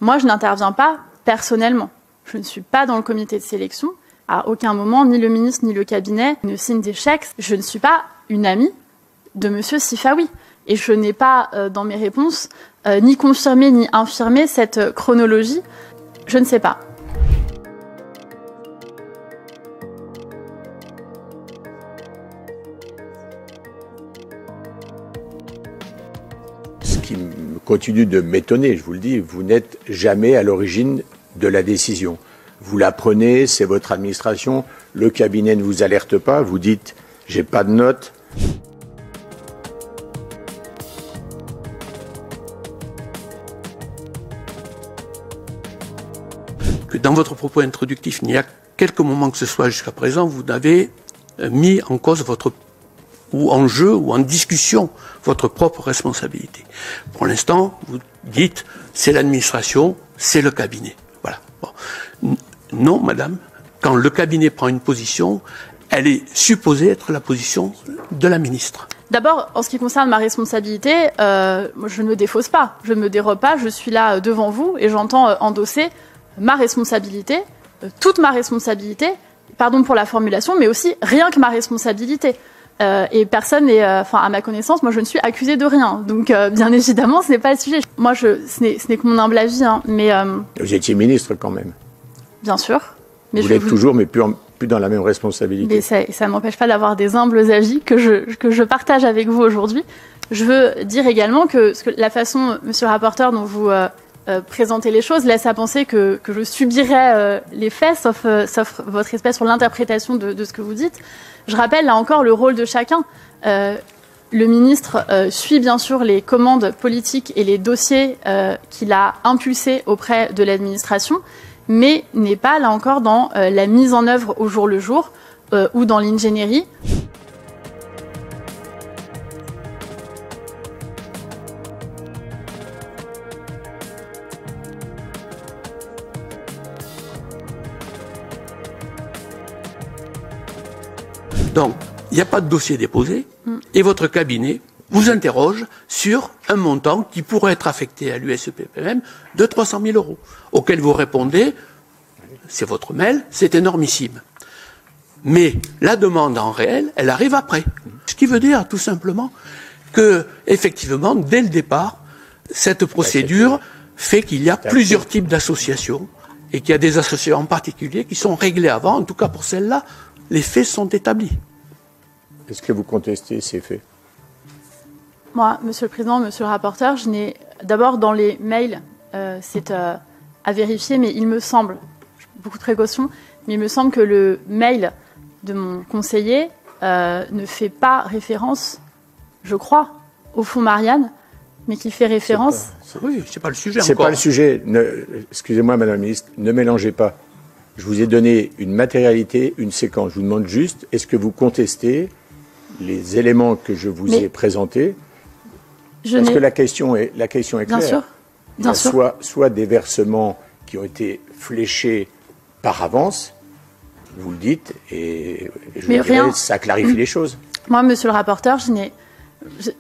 Moi, je n'interviens pas personnellement. Je ne suis pas dans le comité de sélection. À aucun moment, ni le ministre ni le cabinet ne signent des chèques. Je ne suis pas une amie de monsieur Sifawi. Et je n'ai pas, dans mes réponses, ni confirmé ni infirmé cette chronologie. Je ne sais pas. Ce qui continue de m'étonner, je vous le dis, vous n'êtes jamais à l'origine de la décision. Vous la prenez, c'est votre administration, le cabinet ne vous alerte pas, vous dites « j'ai pas de notes ». Que dans votre propos introductif, il y a quelques moments que ce soit jusqu'à présent, vous n'avez mis en cause ou en jeu ou en discussion votre propre responsabilité. Pour l'instant, vous dites c'est l'administration, c'est le cabinet. Voilà. Bon. Non, madame, quand le cabinet prend une position, elle est supposée être la position de la ministre. D'abord, en ce qui concerne ma responsabilité, je ne me défausse pas, je ne me dérobe pas, je suis là devant vous et j'entends endosser ma responsabilité, toute ma responsabilité, pardon pour la formulation, mais aussi rien que ma responsabilité. Et personne n'est, à ma connaissance, moi je ne suis accusée de rien. Donc bien évidemment, ce n'est pas le sujet. Moi, ce n'est que mon humble avis, hein, mais... Vous étiez ministre quand même. Bien sûr. Mais vous l'êtes toujours, mais plus dans la même responsabilité. Mais ça ne m'empêche pas d'avoir des humbles avis que je partage avec vous aujourd'hui. Je veux dire également que la façon, monsieur le rapporteur, dont vous présentez les choses laisse à penser que je subirais les faits, sauf votre respect sur l'interprétation de ce que vous dites. Je rappelle là encore le rôle de chacun. Le ministre suit bien sûr les commandes politiques et les dossiers qu'il a impulsés auprès de l'administration, mais n'est pas là encore dans la mise en œuvre au jour le jour ou dans l'ingénierie. Donc, il n'y a pas de dossier déposé et votre cabinet vous interroge sur un montant qui pourrait être affecté à l'USEPPM de 300 000 €, auquel vous répondez, c'est votre mail, c'est énormissime. Mais la demande en réel, elle arrive après. Ce qui veut dire tout simplement que, effectivement, dès le départ, cette procédure fait qu'il y a plusieurs types d'associations et qu'il y a des associations en particulier qui sont réglées avant, en tout cas pour celles-là, les faits sont établis. Est-ce que vous contestez ces faits? Moi, monsieur le président, monsieur le rapporteur, je n'ai d'abord dans les mails, c'est à vérifier, mais il me semble, beaucoup de précautions, mais il me semble que le mail de mon conseiller ne fait pas référence, je crois, au fonds Marianne, mais qu'il fait référence... Oui, c'est pas le sujet. C'est pas le sujet. Excusez-moi, madame la ministre, ne mélangez pas. Je vous ai donné une matérialité, une séquence. Je vous demande juste, est-ce que vous contestez les éléments que je vous ai présentés? Parce que la question est claire. Bien sûr. Bien sûr. Soit des versements qui ont été fléchés par avance, vous le dites, et je dirais, ça clarifie les choses. Moi, monsieur le rapporteur,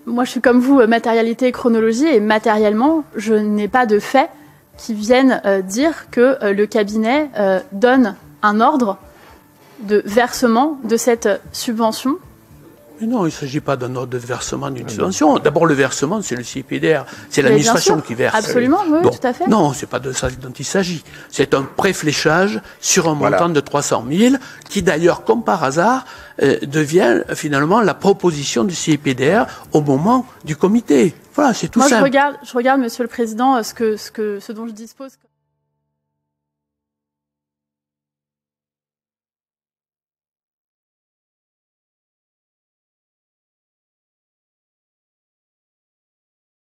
moi je suis comme vous, matérialité et chronologie, et matériellement, je n'ai pas de faits qui viennent dire que le cabinet donne un ordre de versement de cette subvention. Mais non, il ne s'agit pas d'un ordre de versement d'une subvention. D'abord, le versement, c'est le CIPDR, c'est l'administration qui verse. Absolument, oui, bon, tout à fait. Non, c'est pas de ça dont il s'agit. C'est un préfléchage sur un montant de 300 000, qui d'ailleurs, comme par hasard, devient finalement la proposition du CIPDR au moment du comité. Voilà, c'est tout simple. Moi, je regarde, monsieur le président, ce dont je dispose.